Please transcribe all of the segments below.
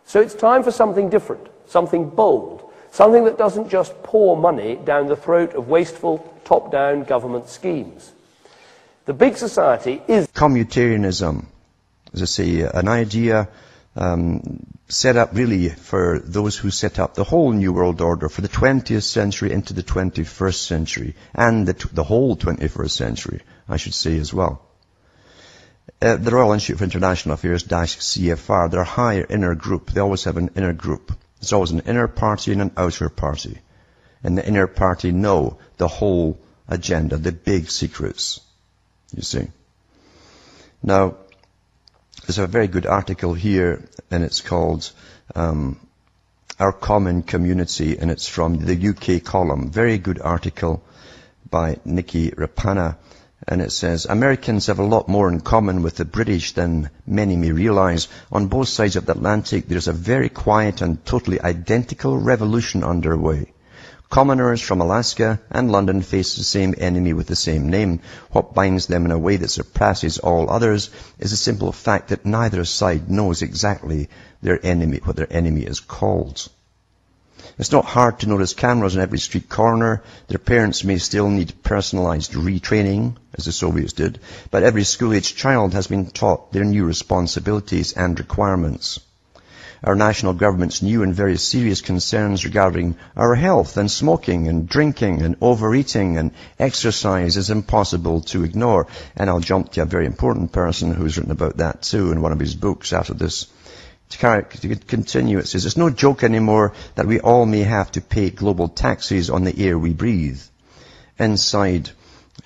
So it's time for something different, something bold, something that doesn't just pour money down the throat of wasteful, top-down government schemes. The big society is commutarianism, as I say, an idea set up really for those who set up the whole New World Order for the 20th century into the 21st century, and the whole 21st century, I should say as well. The Royal Institute for International Affairs, CFR, their higher inner group, they always have an inner group. There's always an inner party and an outer party. And the inner party know the whole agenda, the big secrets, you see. Now, there's a very good article here, and it's called Our Common Community, and it's from the UK column. Very good article by Nikki Rapana. And it says, Americans have a lot more in common with the British than many may realize. On both sides of the Atlantic, there's a very quiet and totally identical revolution underway. Commoners from Alaska and London face the same enemy with the same name. What binds them in a way that surpasses all others is the simple fact that neither side knows exactly what their enemy is called. It's not hard to notice cameras on every street corner. Their parents may still need personalized retraining, as the Soviets did, but every school-aged child has been taught their new responsibilities and requirements. Our national government's new and very serious concerns regarding our health and smoking and drinking and overeating and exercise is impossible to ignore. And I'll jump to a very important person who's written about that too in one of his books after this. To continue, it says, it's no joke anymore that we all may have to pay global taxes on the air we breathe. Inside,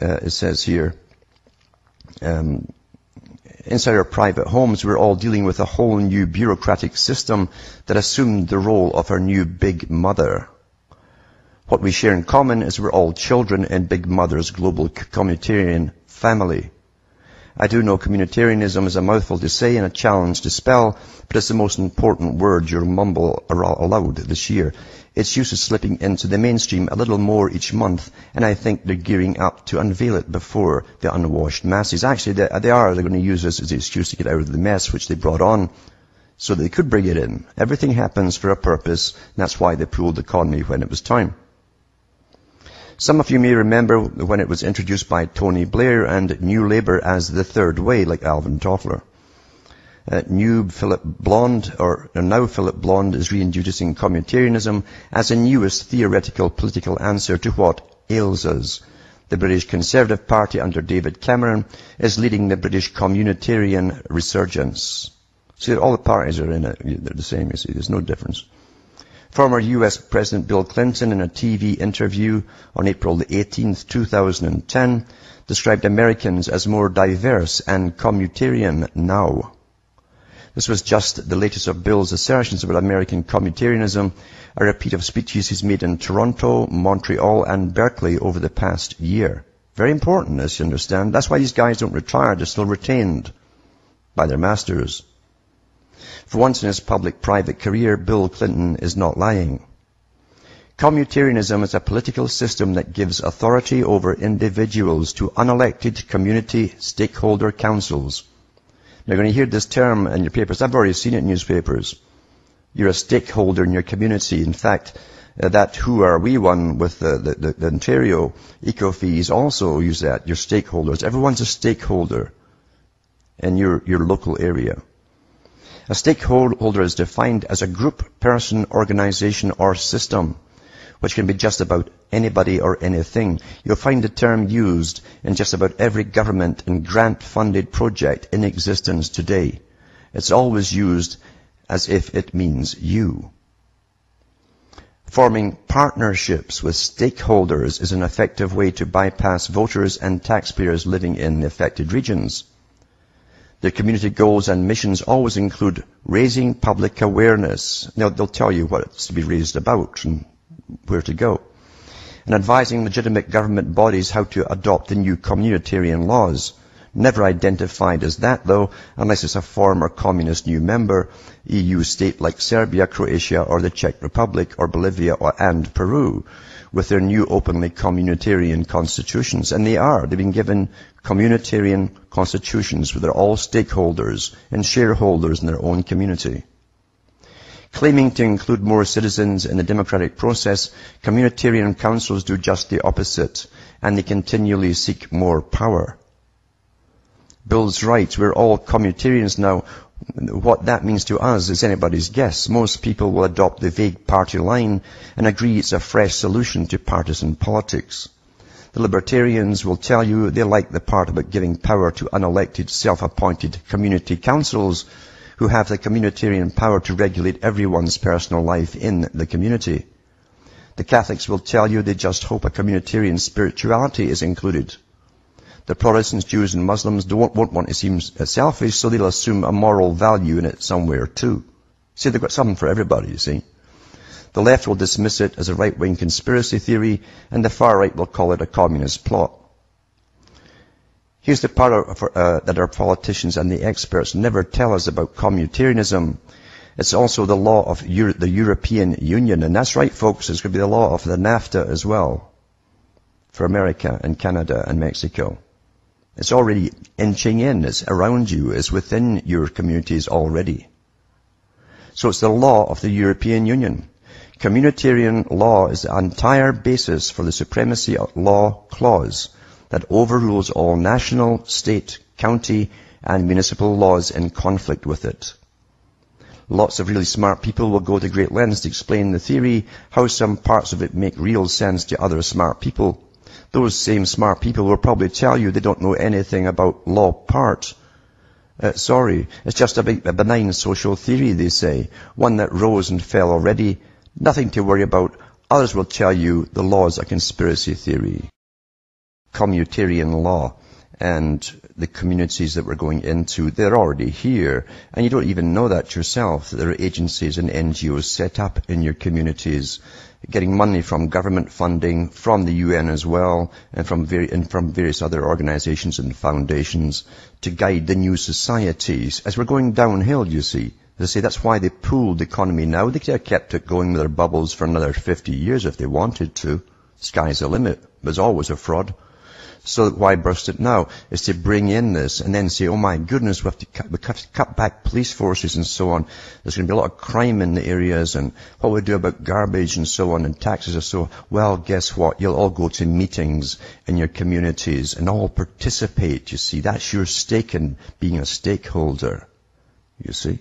it says here, inside our private homes, we're all dealing with a whole new bureaucratic system that assumed the role of our new Big Mother. What we share in common is we're all children in Big Mother's global communitarian family. I do know communitarianism is a mouthful to say and a challenge to spell, but it's the most important word you'll mumble aloud this year. Its use is slipping into the mainstream a little more each month, and I think they're gearing up to unveil it before the unwashed masses. Actually, they're going to use this as an excuse to get out of the mess which they brought on, so that they could bring it in. Everything happens for a purpose, and that's why they pulled the economy when it was time. Some of you may remember when it was introduced by Tony Blair and New Labour as the third way, like Alvin Toffler. Now Philip Blond is reintroducing communitarianism as a newest theoretical political answer to what ails us. The British Conservative Party under David Cameron is leading the British communitarian resurgence. See, all the parties are in it. They're the same, you see. There's no difference. Former U.S. President Bill Clinton, in a TV interview on April the 18th, 2010, described Americans as more diverse and communitarian now. This was just the latest of Bill's assertions about American communitarianism, a repeat of speeches he's made in Toronto, Montreal, and Berkeley over the past year. Very important, as you understand. That's why these guys don't retire. They're still retained by their masters. For once in his public-private career, Bill Clinton is not lying. Communitarianism is a political system that gives authority over individuals to unelected community stakeholder councils. You're going to hear this term in your papers. I've already seen it in newspapers. You're a stakeholder in your community. In fact, that Who Are We one with the Ontario eco-fees also use that. Your stakeholders. Everyone's a stakeholder in your local area. A stakeholder is defined as a group, person, organization, or system, which can be just about anybody or anything. You'll find the term used in just about every government and grant-funded project in existence today. It's always used as if it means you. Forming partnerships with stakeholders is an effective way to bypass voters and taxpayers living in the affected regions. Their community goals and missions always include raising public awareness. Now, they'll tell you what it's to be raised about and where to go. And advising legitimate government bodies how to adopt the new communitarian laws. Never identified as that, though, unless it's a former communist new member, EU state like Serbia, Croatia, or the Czech Republic, or Bolivia, and Peru, with their new openly communitarian constitutions. And they are. They've been given communitarian constitutions where they're all stakeholders and shareholders in their own community. Claiming to include more citizens in the democratic process, communitarian councils do just the opposite, and they continually seek more power. Bill's right, we're all communitarians now. What that means to us is anybody's guess. Most people will adopt the vague party line and agree it's a fresh solution to partisan politics. The libertarians will tell you they like the part about giving power to unelected, self-appointed community councils who have the communitarian power to regulate everyone's personal life in the community. The Catholics will tell you they just hope a communitarian spirituality is included. The Protestants, Jews and Muslims won't want to seem selfish, so they'll assume a moral value in it somewhere too. See, they've got something for everybody, you see. The left will dismiss it as a right-wing conspiracy theory, and the far right will call it a communist plot. Here's the part that our politicians and the experts never tell us about communitarianism. It's also the law of the European Union. And that's right, folks, it's going to be the law of the NAFTA as well for America and Canada and Mexico. It's already inching in. It's around you. It's within your communities already. So it's the law of the European Union. Communitarian law is the entire basis for the supremacy of law clause that overrules all national, state, county, and municipal laws in conflict with it. Lots of really smart people will go to great lengths to explain the theory, how some parts of it make real sense to other smart people. Those same smart people will probably tell you they don't know anything about law part. Sorry, it's just a benign social theory, they say, one that rose and fell already. Nothing to worry about. Others will tell you the law is a conspiracy theory. Communitarian law and the communities that we're going into, they're already here. And you don't even know that yourself. There are agencies and NGOs set up in your communities, getting money from government funding, from the UN as well, and from various other organizations and foundations to guide the new societies. As we're going downhill, you see. They say that's why they pooled the economy now. They could have kept it going with their bubbles for another 50 years if they wanted to. Sky's the limit. There's always a fraud. So why burst it now? Is to bring in this and then say, oh my goodness, we have to cut back police forces and so on. There's going to be a lot of crime in the areas, and what we do about garbage and so on, and taxes and so on. Well, guess what? You'll all go to meetings in your communities and all participate, you see. That's your stake in being a stakeholder, you see.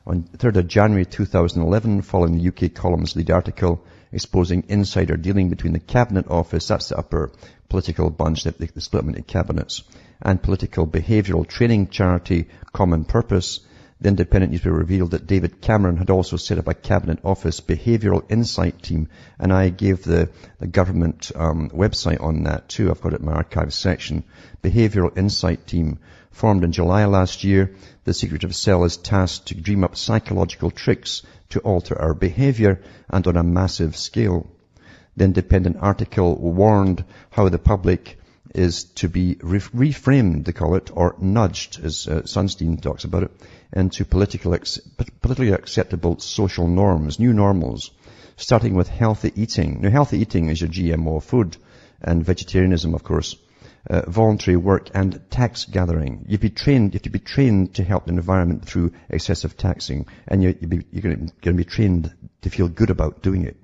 On 3rd of January 2011, following the UK column's lead article exposing insider dealing between the Cabinet Office, that's the upper political bunch, they split them into cabinets, and political behavioural training charity Common Purpose, the Independent newspaper revealed that David Cameron had also set up a Cabinet Office behavioural insight team, and I gave the government website on that too. I've got it in my archives section. Behavioural insight team. Formed in July last year, the secretive cell is tasked to dream up psychological tricks to alter our behaviour and on a massive scale. The Independent article warned how the public is to be reframed, they call it, or nudged, as Sunstein talks about it, into politically acceptable social norms, new normals, starting with healthy eating. Now, healthy eating is your GMO food and vegetarianism, of course. Voluntary work and tax gathering. You have to be trained to help the environment through excessive taxing, and you're going to be trained to feel good about doing it.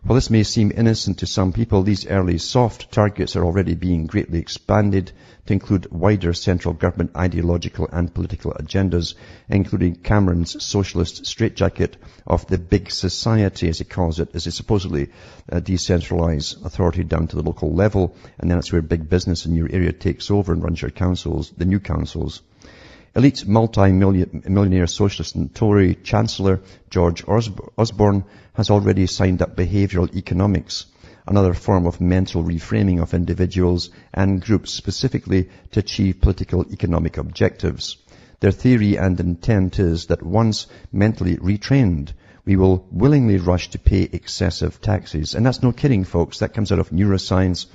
While this may seem innocent to some people, these early soft targets are already being greatly expanded to include wider central government ideological and political agendas, including Cameron's socialist straitjacket of the big society, as he calls it, as they supposedly decentralise authority down to the local level, and then it's where big business in your area takes over and runs your councils, the new councils. Elite multi-millionaire socialist and Tory Chancellor George Osborne has already signed up behavioural economics, another form of mental reframing of individuals and groups specifically to achieve political economic objectives. Their theory and intent is that once mentally retrained, we will willingly rush to pay excessive taxes. And that's no kidding, folks. That comes out of neuroscience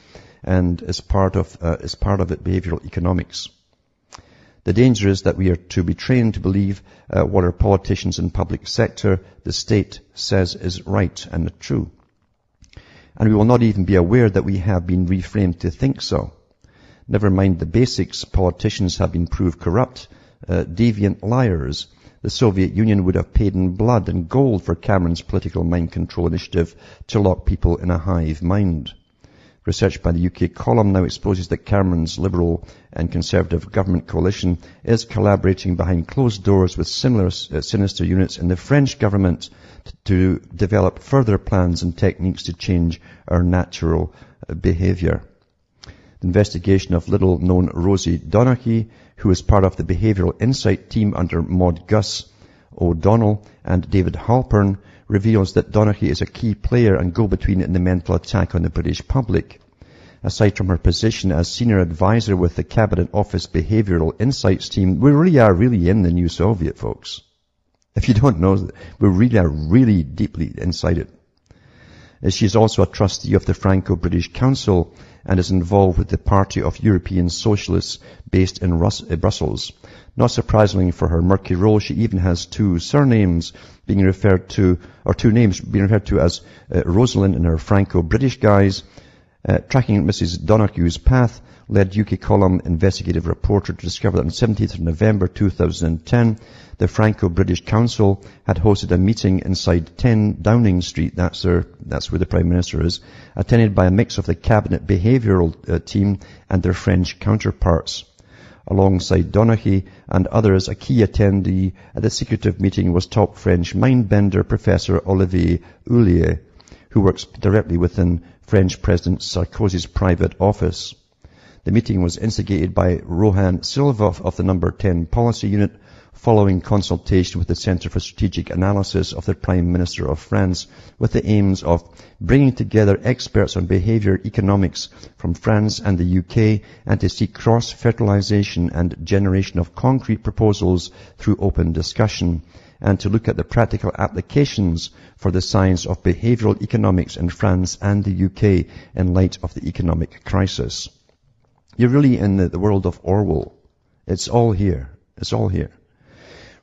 and is part of it, behavioural economics. The danger is that we are to be trained to believe what our politicians and public sector, the state, says is right and true. And we will not even be aware that we have been reframed to think so. Never mind the basics, politicians have been proved corrupt, deviant liars. The the Soviet Union would have paid in blood and gold for Cameron's political mind control initiative to lock people in a hive mind. Research by the UK column now exposes that Cameron's Liberal and Conservative government coalition is collaborating behind closed doors with similar sinister units in the French government to develop further plans and techniques to change our natural behaviour. The investigation of little-known Rosie Donaghy, who is part of the Behavioural Insight team under Maud Gus O'Donnell and David Halpern, reveals that Donaghy is a key player and go-between in the mental attack on the British public. Aside from her position as senior advisor with the Cabinet Office Behavioural Insights team, we really are in the new Soviet, folks. If you don't know, we really are really deeply inside it. She is also a trustee of the Franco-British Council and is involved with the Party of European Socialists based in Brussels. Not surprisingly for her murky role, she even has two names being referred to as Rosalind and her Franco-British guise. Tracking Mrs. Donaghy's path led UK column investigative reporter to discover that on 17th of November 2010, the Franco-British Council had hosted a meeting inside 10 Downing Street, that's where the Prime Minister is, attended by a mix of the Cabinet Behavioural team and their French counterparts. Alongside Donaghy and others, a key attendee at the secretive meeting was top French mindbender Professor Olivier Houllier, who works directly within French President Sarkozy's private office. The meeting was instigated by Rohan Silva of the Number 10 Policy Unit, following consultation with the Centre for Strategic Analysis of the Prime Minister of France, with the aims of bringing together experts on behaviour economics from France and the UK and to seek cross-fertilisation and generation of concrete proposals through open discussion, and to look at the practical applications for the science of behavioural economics in France and the UK in light of the economic crisis. You're really in the world of Orwell. It's all here. It's all here.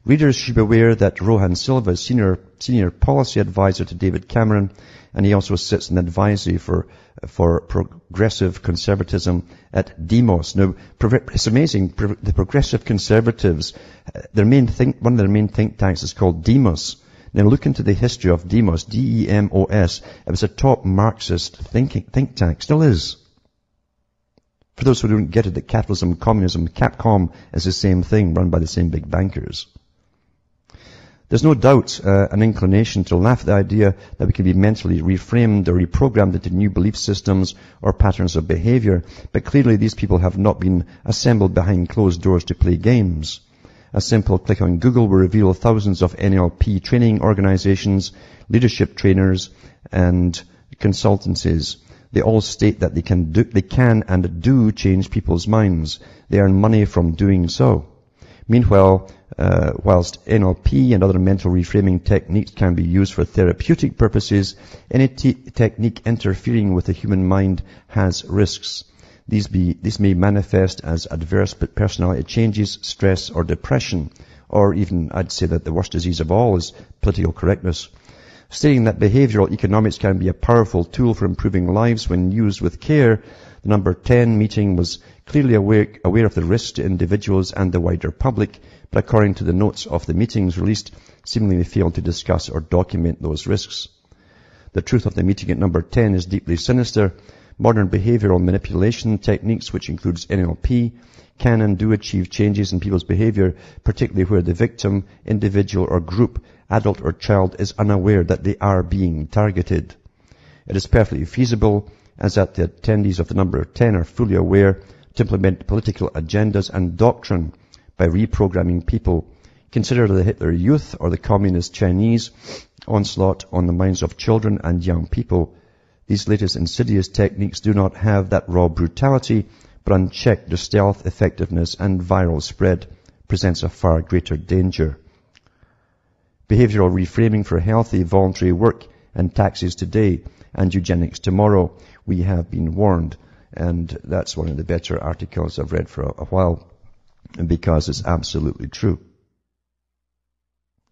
Readers should be aware that Rohan Silva is senior policy advisor to David Cameron, and he also sits in advisory for progressive conservatism at Demos. Now, it's amazing, the progressive conservatives, one of their main think tanks is called Demos. Now look into the history of Demos, D-E-M-O-S. It was a top Marxist think tank, still is. For those who don't get it, that capitalism, communism, Capcom is the same thing, run by the same big bankers. There's no doubt an inclination to laugh at the idea that we can be mentally reframed or reprogrammed into new belief systems or patterns of behavior, but clearly these people have not been assembled behind closed doors to play games. A simple click on Google will reveal thousands of NLP training organizations, leadership trainers, and consultancies. They all state that they can and do change people's minds. They earn money from doing so. Meanwhile, whilst NLP and other mental reframing techniques can be used for therapeutic purposes, any technique interfering with the human mind has risks. These may manifest as adverse personality changes, stress, or depression, or even, I'd say that the worst disease of all is political correctness. Stating that behavioural economics can be a powerful tool for improving lives when used with care, the Number 10 meeting was clearly aware of the risks to individuals and the wider public, but according to the notes of the meetings released, seemingly failed to discuss or document those risks. The truth of the meeting at Number 10 is deeply sinister. Modern behavioural manipulation techniques, which includes NLP, can and do achieve changes in people's behaviour, particularly where the victim, individual or group, adult or child, is unaware that they are being targeted. It is perfectly feasible, as that the attendees of the Number 10 are fully aware, to implement political agendas and doctrine by reprogramming people. Consider the Hitler Youth or the Communist Chinese onslaught on the minds of children and young people. These latest insidious techniques do not have that raw brutality, but unchecked, their stealth, effectiveness, and viral spread presents a far greater danger. Behavioural reframing for healthy, voluntary work and taxes today and eugenics tomorrow. We have been warned, and that's one of the better articles I've read for a while, because it's absolutely true.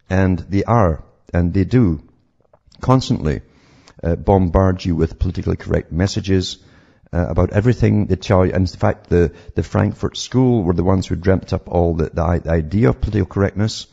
And they do constantly bombard you with politically correct messages about everything. They tell you, and in fact the Frankfurt School were the ones who dreamt up all the idea of political correctness.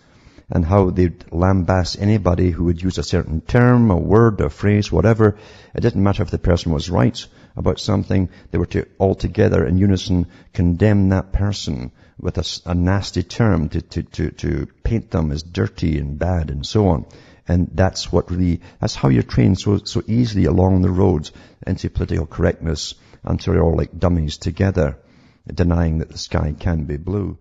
and how they'd lambast anybody who would use a certain term, a word, a phrase, whatever. It didn't matter if the person was right about something. They were to all together in unison condemn that person with a nasty term to paint them as dirty and bad and so on. And that's how you're trained so easily along the road into political correctness until you're all like dummies together, denying that the sky can be blue.